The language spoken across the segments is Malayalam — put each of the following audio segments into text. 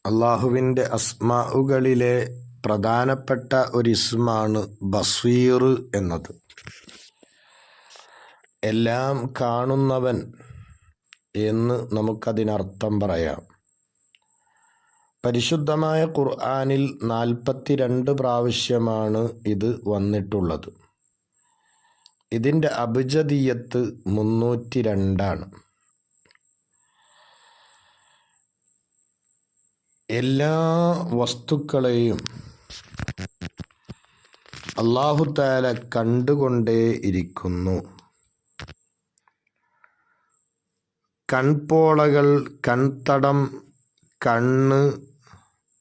അള്ളാഹുവിൻ്റെ അസ്മാഉകളിലെ പ്രധാനപ്പെട്ട ഒരു ഇസ്മാണ് ബസീർ എന്നത്. എല്ലാം കാണുന്നവൻ എന്ന് നമുക്കതിനർത്ഥം പറയാം. പരിശുദ്ധമായ ഖുർആനിൽ 42 പ്രാവശ്യമാണ് ഇത് വന്നിട്ടുള്ളത്. ഇതിൻ്റെ അബ്ജദിയ്യത്ത് 302 എല്ലാ വസ്തുക്കളെയും അല്ലാഹു തആല കണ്ടുകൊണ്ടേ ഇരിക്കുന്നു. കൺപോളകൾ, കൺതടം, കണ്ണ്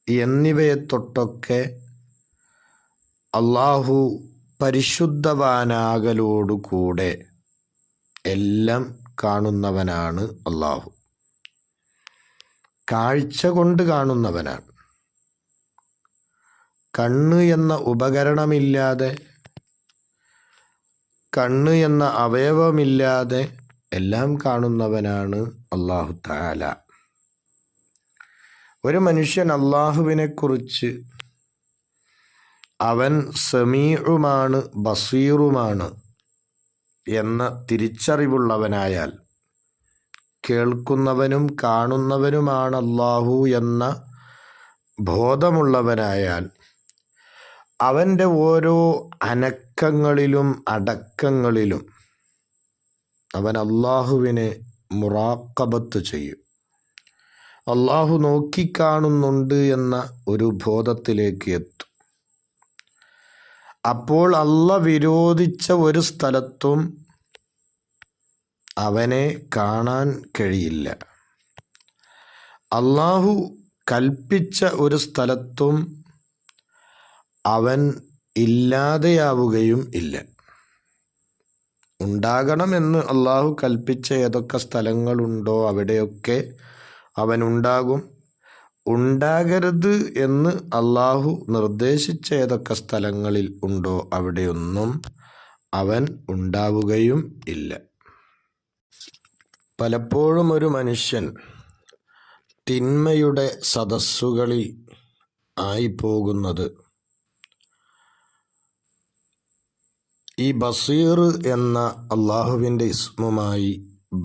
എന്നിവയെ തൊട്ടൊക്കെ അല്ലാഹു പരിശുദ്ധവാനാകലോടുകൂടെ എല്ലാം കാണുന്നവനാണ്. അല്ലാഹു കാഴ്ച കൊണ്ട് കാണുന്നവനാണ്. കണ്ണ് എന്ന ഉപകരണമില്ലാതെ, കണ്ണ് എന്ന അവയവമില്ലാതെ എല്ലാം കാണുന്നവനാണ് അല്ലാഹു തആല. ഒരു മനുഷ്യൻ അല്ലാഹുവിനെ കുറിച്ച് അവൻ സമീഉമാണ് ബസീറുമാണ് എന്ന തിരിച്ചറിവുള്ളവനായാൽ, കേൾക്കുന്നവനും കാണുന്നവനുമാണ് അല്ലാഹു എന്ന ബോധമുള്ളവനായാൽ, അവൻ്റെ ഓരോ അനക്കങ്ങളിലും അടക്കങ്ങളിലും അവൻ അല്ലാഹുവിനെ മുറാഖബത്ത് ചെയ്യും. അല്ലാഹു നോക്കിക്കാണുന്നുണ്ട് എന്ന ഒരു ബോധത്തിലേക്ക് എത്തും. അപ്പോൾ അല്ലാഹ് വിരോധിച്ച ഒരു സ്ഥലത്തും അവനെ കാണാൻ കഴിയില്ല. അല്ലാഹു കൽപ്പിച്ച ഒരു സ്ഥലത്തും അവൻ ഇല്ലാതെയാവുകയും ഇല്ല. ഉണ്ടാകണമെന്ന് അല്ലാഹു കൽപ്പിച്ച ഏതൊക്കെ സ്ഥലങ്ങളുണ്ടോ അവിടെയൊക്കെ അവൻ ഉണ്ടാകും. ഉണ്ടാകരുത് എന്ന് അല്ലാഹു നിർദ്ദേശിച്ച ഏതൊക്കെ സ്ഥലങ്ങളിൽ ഉണ്ടോ അവിടെയൊന്നും അവൻ ഉണ്ടാവുകയും ഇല്ല. പലപ്പോഴും ഒരു മനുഷ്യൻ തിന്മയുടെ സദസ്സുകളിൽ ആയിപ്പോകുന്നത് ഈ ബസീർ എന്ന അല്ലാഹുവിൻ്റെ ഇസ്മുമായി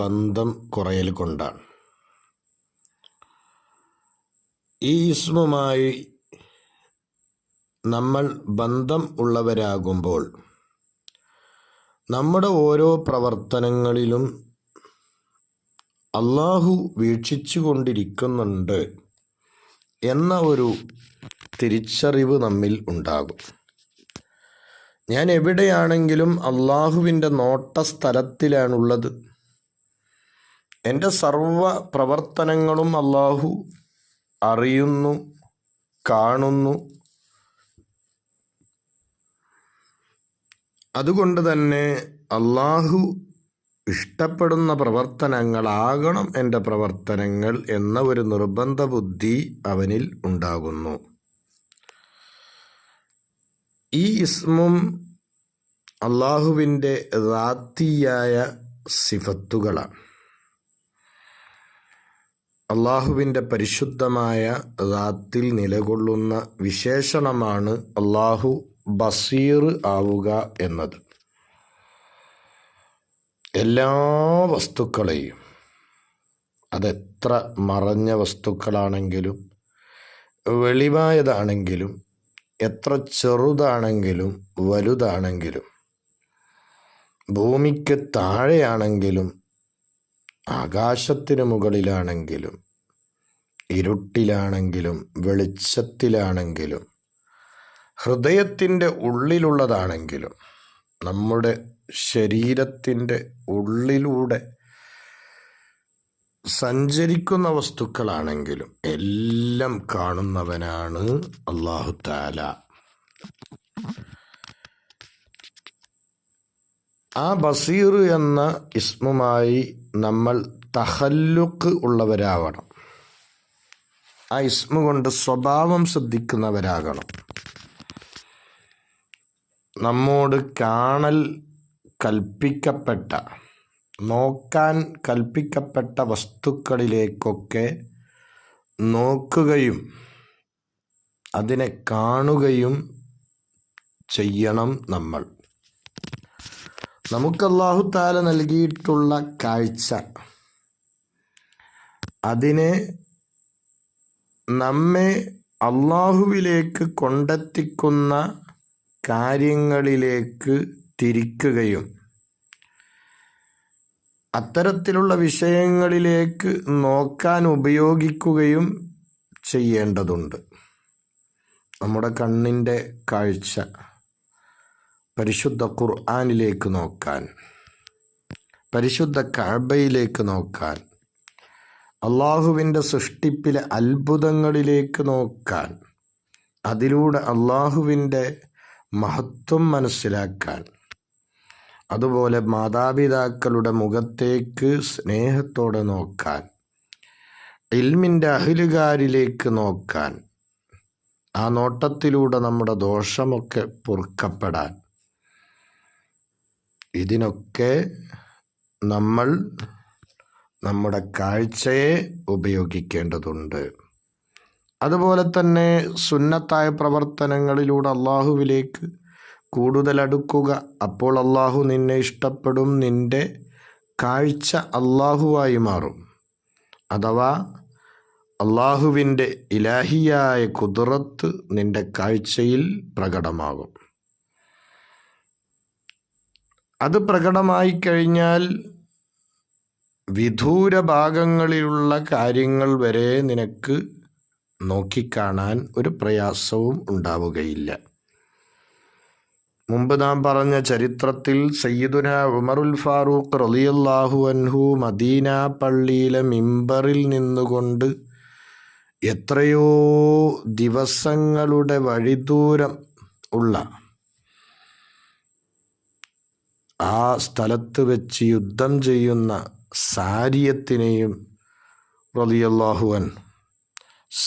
ബന്ധം കുറയൽ കൊണ്ടാണ്. ഈ ഇസ്മുമായി നമ്മൾ ബന്ധം ഉള്ളവരാകുമ്പോൾ നമ്മുടെ ഓരോ പ്രവർത്തനങ്ങളിലും അല്ലാഹു വീക്ഷിച്ചു കൊണ്ടിരിക്കുന്നുണ്ട് എന്ന ഒരു തിരിച്ചറിവ് നമ്മിൽ ഉണ്ടാകും. ഞാൻ എവിടെയാണെങ്കിലും അല്ലാഹുവിൻ്റെ നോട്ട സ്ഥലത്തിലാണുള്ളത്. എൻ്റെ സർവ പ്രവർത്തനങ്ങളും അല്ലാഹു അറിയുന്നു, കാണുന്നു. അതുകൊണ്ട് തന്നെ അല്ലാഹു ഇഷ്ടപ്പെടുന്ന പ്രവർത്തനങ്ങളാകണം എൻ്റെ പ്രവർത്തനങ്ങൾ എന്ന ഒരു നിർബന്ധ ബുദ്ധി അവനിൽ ഉണ്ടാകുന്നു. ഈ ഇസ്മും അല്ലാഹുവിൻ്റെ ദാത്തിയായ സിഫത്തുകളാണ്. അല്ലാഹുവിൻ്റെ പരിശുദ്ധമായ ദാത്തിൽ നിലകൊള്ളുന്ന വിശേഷണമാണ് അല്ലാഹു ബസീർ ആവുക എന്നത്. എല്ലാ വസ്തുക്കളെയും, അതെത്ര മറഞ്ഞ വസ്തുക്കളാണെങ്കിലും വെളിവായതാണെങ്കിലും എത്ര ചെറുതാണെങ്കിലും വലുതാണെങ്കിലും, ഭൂമിക്ക് താഴെയാണെങ്കിലും ആകാശത്തിന് മുകളിലാണെങ്കിലും ഇരുട്ടിലാണെങ്കിലും വെളിച്ചത്തിലാണെങ്കിലും ഹൃദയത്തിൻ്റെ ഉള്ളിലുള്ളതാണെങ്കിലും നമ്മുടെ ശരീരത്തിൻ്റെ ഉള്ളിലൂടെ സഞ്ചരിക്കുന്ന വസ്തുക്കളാണെങ്കിലും എല്ലാം കാണുന്നവനാണ് അല്ലാഹു തആല. ആ ബസീർ എന്ന ഇസ്മുമായി നമ്മൾ തഖല്ലുഖ് ഉള്ളവരാവണം. ആ ഇസ്മു കൊണ്ട് സ്വഭാവം ശ്രദ്ധിക്കുന്നവരാകണം. നമ്മോട് കാണൽ കൽപ്പിക്കപ്പെട്ട, നോക്കാൻ കൽപ്പിക്കപ്പെട്ട വസ്തുക്കളിലേക്കൊക്കെ നോക്കുകയും അതിനെ കാണുകയും ചെയ്യണം നമ്മൾ. നമുക്ക് അല്ലാഹു തആല നൽകിയിട്ടുള്ള കാഴ്ച, അതിനെ നമ്മെ അല്ലാഹുവിലേക്ക് കൊണ്ടെത്തിക്കുന്ന കാര്യങ്ങളിലേക്ക് തിരിക്കുകയും അത്തരത്തിലുള്ള വിഷയങ്ങളിലേക്ക് നോക്കാൻ ഉപയോഗിക്കുകയും ചെയ്യേണ്ടതുണ്ട്. നമ്മുടെ കണ്ണിൻ്റെ കാഴ്ച പരിശുദ്ധ ഖുർആനിലേക്ക് നോക്കാൻ, പരിശുദ്ധ കഅബയിലേക്ക് നോക്കാൻ, അള്ളാഹുവിൻ്റെ സൃഷ്ടിപ്പിലെ അത്ഭുതങ്ങളിലേക്ക് നോക്കാൻ, അതിലൂടെ അള്ളാഹുവിൻ്റെ മഹത്വം മനസ്സിലാക്കാൻ, അതുപോലെ മാതാപിതാക്കളുടെ മുഖത്തേക്ക് സ്നേഹത്തോടെ നോക്കാൻ, ഇൽമിൻ്റെ അഹ്ലുകാരിലേക്ക് നോക്കാൻ, ആ നോട്ടത്തിലൂടെ നമ്മുടെ ദോഷമൊക്കെ പൊറുക്കപ്പെടാൻ, ഇതിനൊക്കെ നമ്മൾ നമ്മുടെ കാഴ്ചയെ ഉപയോഗിക്കേണ്ടതുണ്ട്. അതുപോലെ തന്നെ സുന്നത്തായ പ്രവർത്തനങ്ങളിലൂടെ അള്ളാഹുവിലേക്ക് കൂടുതൽ അടുക്കുക. അപ്പോൾ അള്ളാഹു നിന്നെ ഇഷ്ടപ്പെടും, നിന്റെ കാഴ്ച അള്ളാഹുവായി മാറും. അഥവാ അള്ളാഹുവിൻ്റെ ഇലാഹിയായ ഖുദ്റത്ത് നിന്റെ കാഴ്ചയിൽ പ്രകടമാകും. അത് പ്രകടമായി കഴിഞ്ഞാൽ വിദൂര ഭാഗങ്ങളിലുള്ള കാര്യങ്ങൾ വരെ നിനക്ക് നോക്കിക്കാണാൻ ഒരു പ്രയാസവും ഉണ്ടാവുകയില്ല. മുമ്പ് നാം പറഞ്ഞ ചരിത്രത്തിൽ സയ്യിദുന ഉമറുൽ ഫാറൂഖ് റളിയല്ലാഹു അൻഹു മദീന പള്ളിയിലെ മിമ്പറിൽ നിന്നുകൊണ്ട് എത്രയോ ദിവസങ്ങളുടെ വഴിദൂരം ഉള്ള ആ സ്ഥലത്ത് വെച്ച് യുദ്ധം ചെയ്യുന്ന സാരിയത്തിനെയും റളിയല്ലാഹു അൻഹു,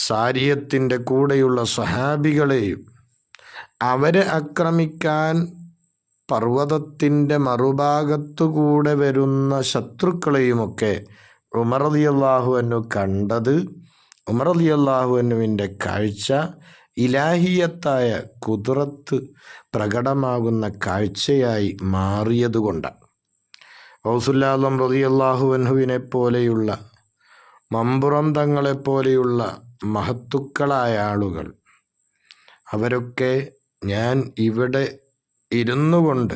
സാരിയത്തിൻ്റെ കൂടെയുള്ള സ്വഹാബികളെയും അവരെ ആക്രമിക്കാൻ പർവ്വതത്തിൻ്റെ മറുഭാഗത്തുകൂടെ വരുന്ന ശത്രുക്കളെയുമൊക്കെ ഉമർ റളിയല്ലാഹു അൻഹു കണ്ടത്, ഉമർ റളിയല്ലാഹു അൻഹുവിൻ്റെ കാഴ്ച ഇലാഹിയത്തായ ഖുദ്റത്ത് പ്രകടമാകുന്ന കാഴ്ചയായി മാറിയതുകൊണ്ടാണ്. ഗൗസുൽ ആലം റളിയല്ലാഹു അൻഹുവിനെ പോലെയുള്ള, മമ്പുറം തങ്ങളെപ്പോലെയുള്ള മഹത്തുക്കളായ ആളുകൾ, അവരൊക്കെ ഞാൻ ഇവിടെ ഇരുന്നു കൊണ്ട്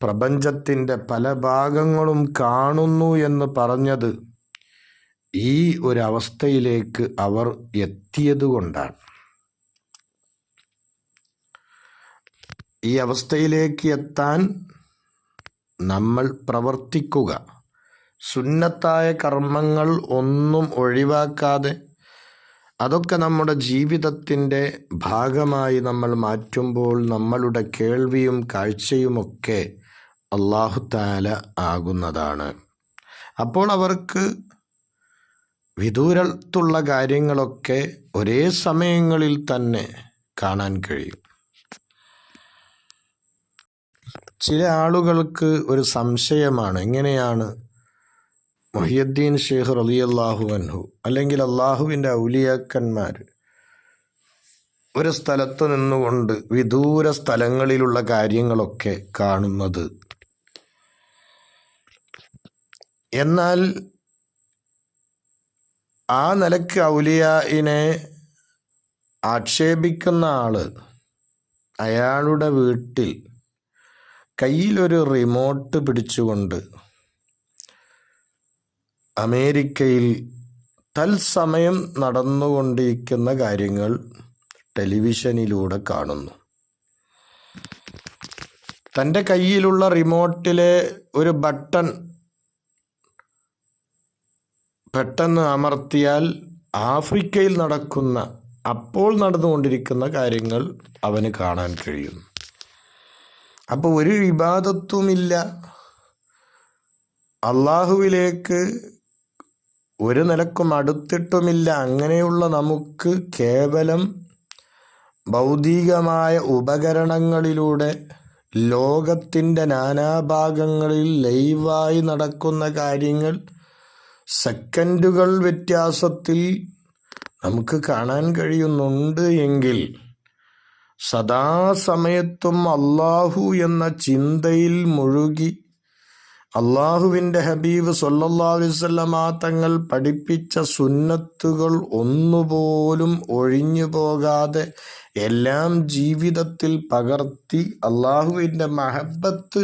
പ്രപഞ്ചത്തിൻ്റെ പല ഭാഗങ്ങളും കാണുന്നു എന്ന് പറഞ്ഞത് ഈ ഒരവസ്ഥയിലേക്ക് അവർ എത്തിയതുകൊണ്ടാണ്. ഈ അവസ്ഥയിലേക്ക് എത്താൻ നമ്മൾ പ്രവർത്തിക്കുക, സുന്നത്തായ കർമ്മങ്ങൾ ഒന്നും ഒഴിവാക്കാതെ അതൊക്കെ നമ്മുടെ ജീവിതത്തിൻ്റെ ഭാഗമായി നമ്മൾ മാറ്റുമ്പോൾ നമ്മളുടെ കേൾവിയും കാഴ്ചയുമൊക്കെ അല്ലാഹു തആല ആകുന്നതാണ്. അപ്പോൾ അവർക്ക് വിദൂരത്തുള്ള കാര്യങ്ങളൊക്കെ ഒരേ സമയങ്ങളിൽ തന്നെ കാണാൻ കഴിയും. ചില ആളുകൾക്ക് ഒരു സംശയമാണ്, എങ്ങനെയാണ് മുഹിയുദ്ദീൻ ഷെയ്ഖ് റളിയല്ലാഹു അൻഹു അല്ലെങ്കിൽ അള്ളാഹുവിൻ്റെ ഔലിയാക്കന്മാർ ഒരു സ്ഥലത്ത് നിന്നുകൊണ്ട് വിദൂര സ്ഥലങ്ങളിലുള്ള കാര്യങ്ങളൊക്കെ കാണുന്നത്? എന്നാൽ ആ നിലക്ക് ഔലിയായിനെ ആക്ഷേപിക്കുന്ന ആള് അയാളുടെ വീട്ടിൽ കയ്യിലൊരു റിമോട്ട് പിടിച്ചുകൊണ്ട് അമേരിക്കയിൽ തത്സമയം നടന്നുകൊണ്ടിരിക്കുന്ന കാര്യങ്ങൾ ടെലിവിഷനിലൂടെ കാണുന്നു. തൻ്റെ കയ്യിലുള്ള റിമോട്ടിലെ ഒരു ബട്ടൺ പെട്ടെന്ന് അമർത്തിയാൽ ആഫ്രിക്കയിൽ നടക്കുന്ന, അപ്പോൾ നടന്നുകൊണ്ടിരിക്കുന്ന കാര്യങ്ങൾ അവന് കാണാൻ കഴിയും. അപ്പോൾ ഒരു ഇബാദത്തുമില്ല, അള്ളാഹുവിലേക്ക് ഒരു നിലക്കും അടുത്തിട്ടുമില്ല. അങ്ങനെയുള്ള നമുക്ക് കേവലം ഭൗതികമായ ഉപകരണങ്ങളിലൂടെ ലോകത്തിൻ്റെ നാനാഭാഗങ്ങളിൽ ലൈവായി നടക്കുന്ന കാര്യങ്ങൾ സെക്കൻഡുകൾ വ്യത്യാസത്തിൽ നമുക്ക് കാണാൻ കഴിയുന്നുണ്ട് എങ്കിൽ സദാസമയത്തും അള്ളാഹു എന്ന ചിന്തയിൽ മുഴുകി അള്ളാഹുവിൻ്റെ ഹബീബ് സല്ലല്ലാഹു അലൈഹി വസല്ലമ തങ്ങൾ പഠിപ്പിച്ച സുന്നത്തുകൾ ഒന്നുപോലും ഒഴിഞ്ഞു പോകാതെ എല്ലാം ജീവിതത്തിൽ പകർത്തി അള്ളാഹുവിൻ്റെ മഹബത്ത്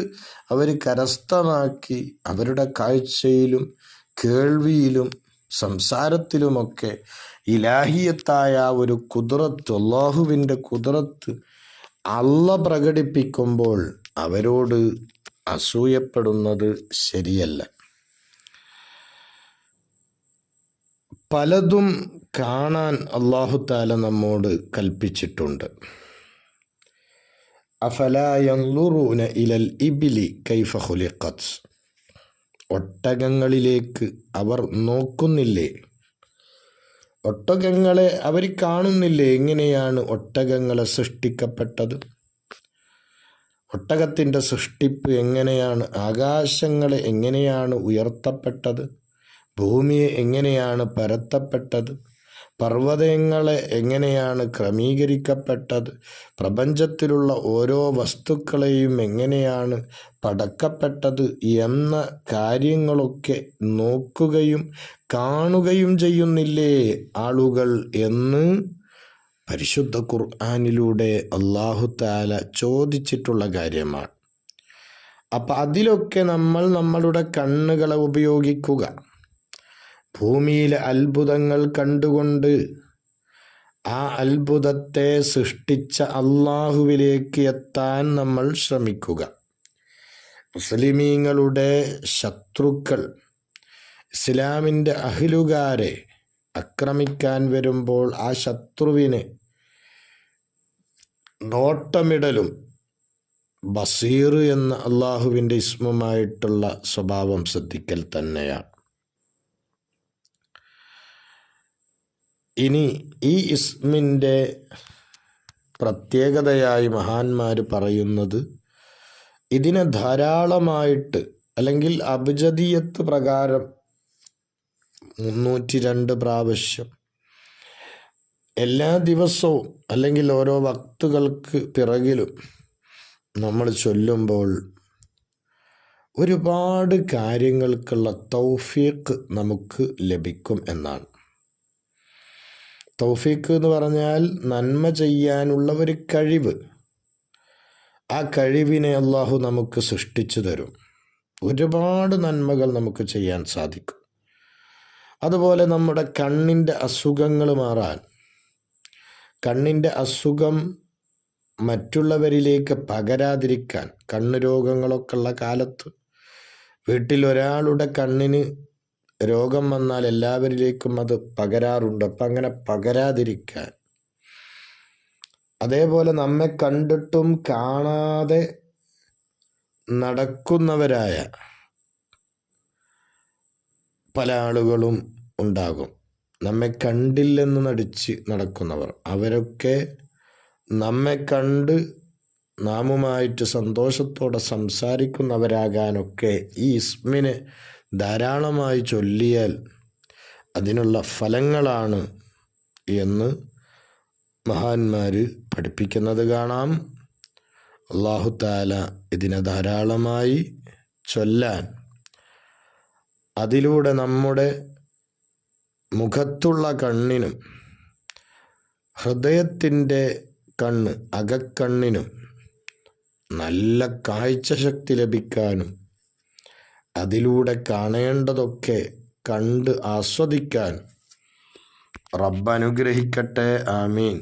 അവർ കരസ്ഥമാക്കി അവരുടെ കാഴ്ചയിലും കേൾവിയിലും സംസാരത്തിലുമൊക്കെ ഇലാഹിയത്തായ ഒരു കുദ്റത്ത്, അള്ളാഹുവിൻ്റെ കുദ്റത്ത് പ്രകടിപ്പിക്കുമ്പോൾ അവരോട് അസൂയപ്പെടുന്നത് ശരിയല്ല. പലതും കാണാൻ അല്ലാഹു തആല നമ്മോട് കൽപ്പിച്ചിട്ടുണ്ട്. അഫലാ യൻളുറൂന ഇലൽ ഇബ്ലി കൈഫ ഖുലിഖത്, ഒട്ടകങ്ങളിലേക്ക് അവർ നോക്കുന്നില്ലേ? ഒട്ടകങ്ങളെ അവർ കാണുന്നില്ലേ? എങ്ങനെയാണ് ഒട്ടകങ്ങളെ സൃഷ്ടിക്കപ്പെട്ടത്? ഒട്ടകത്തിൻ്റെ സൃഷ്ടിപ്പ് എങ്ങനെയാണ്? ആകാശങ്ങളെ എങ്ങനെയാണ് ഉയർത്തപ്പെട്ടത്? ഭൂമിയെ എങ്ങനെയാണ് പരത്തപ്പെട്ടത്? പർവ്വതങ്ങളെ എങ്ങനെയാണ് ക്രമീകരിക്കപ്പെട്ടത്? പ്രപഞ്ചത്തിലുള്ള ഓരോ വസ്തുക്കളെയും എങ്ങനെയാണ് പടക്കപ്പെട്ടത് എന്ന കാര്യങ്ങളൊക്കെ നോക്കുകയും കാണുകയും ചെയ്യുന്നില്ലേ ആളുകൾ എന്ന് പരിശുദ്ധ ഖുർആനിലൂടെ അല്ലാഹു തആല ചോദിച്ചിട്ടുള്ള കാര്യമാണ്. അപ്പം അതിലൊക്കെ നമ്മൾ നമ്മളുടെ കണ്ണുകളെ ഉപയോഗിക്കുക. ഭൂമിയിലെ അത്ഭുതങ്ങൾ കണ്ടുകൊണ്ട് ആ അത്ഭുതത്തെ സൃഷ്ടിച്ച അള്ളാഹുവിലേക്ക് എത്താൻ നമ്മൾ ശ്രമിക്കുക. മുസ്ലിമീങ്ങളുടെ ശത്രുക്കൾ ഇസ്ലാമിൻ്റെ അഹ്ലുകാരെ ആക്രമിക്കാൻ വരുമ്പോൾ ആ ശത്രുവിന് നോട്ടമിടലും ബസീർ എന്ന അള്ളാഹുവിൻ്റെ ഇസ്മുമായിട്ടുള്ള സ്വഭാവം ശ്രദ്ധിക്കൽ തന്നെയാണ്. ഇനി ഈ ഇസ്മിൻ്റെ പ്രത്യേകതയായി മഹാന്മാർ പറയുന്നത് ഇതിനെ ധാരാളമായിട്ട്, അല്ലെങ്കിൽ അബ്ജദിയത്ത് പ്രകാരം 302 പ്രാവശ്യം എല്ലാ ദിവസവും അല്ലെങ്കിൽ ഓരോ വക്തുകൾക്ക് പിറകിലും നമ്മൾ ചൊല്ലുമ്പോൾ ഒരുപാട് കാര്യങ്ങൾക്കുള്ള തൗഫീഖ് നമുക്ക് ലഭിക്കും എന്നാണ്. തൗഫീഖ് എന്ന് പറഞ്ഞാൽ നന്മ ചെയ്യാനുള്ള ഒരു കഴിവ്. ആ കഴിവിനെ അള്ളാഹു നമുക്ക് സൃഷ്ടിച്ചു തരും. ഒരുപാട് നന്മകൾ നമുക്ക് ചെയ്യാൻ സാധിക്കും. അതുപോലെ നമ്മുടെ കണ്ണിൻ്റെ അസുഖങ്ങൾ മാറാൻ, കണ്ണിൻ്റെ അസുഖം മറ്റുള്ളവരിലേക്ക് പകരാതിരിക്കാൻ, കണ്ണ് രോഗങ്ങളൊക്കെ ഉള്ള കാലത്ത് വീട്ടിൽ ഒരാളുടെ കണ്ണിന് രോഗം വന്നാൽ എല്ലാവരിലേക്കും അത് പകരാറുണ്ട്. അപ്പം അങ്ങനെ പകരാതിരിക്കാൻ, അതേപോലെ നമ്മെ കണ്ടിട്ടും കാണാതെ നടക്കുന്നവരായ പല ആളുകളും ഉണ്ടാകും. നമ്മെ കണ്ടില്ലെന്ന് നടിച്ച് നടക്കുന്നവർ, അവരൊക്കെ നമ്മെ കണ്ട് നാമുമായിട്ട് സന്തോഷത്തോടെ സംസാരിക്കുന്നവരാകാനൊക്കെ ഈ ഇസ്മിനെ ധാരാളമായി ചൊല്ലിയാൽ അതിനുള്ള ഫലങ്ങളാണ് എന്ന് മഹാന്മാർ പഠിപ്പിക്കുന്നത് കാണാം. അല്ലാഹു തആല ഇതിനെ ധാരാളമായി ചൊല്ലാൻ, അതിലൂടെ നമ്മുടെ മുഖത്തുള്ള കണ്ണിനും ഹൃദയത്തിൻ്റെ കണ്ണ്, അകക്കണ്ണിനും നല്ല കാഴ്ചശക്തി ലഭിക്കാനും അതിലൂടെ കാണേണ്ടതൊക്കെ കണ്ട് ആസ്വദിക്കാൻ റബ്ബ് അനുഗ്രഹിക്കട്ടെ. ആമീൻ.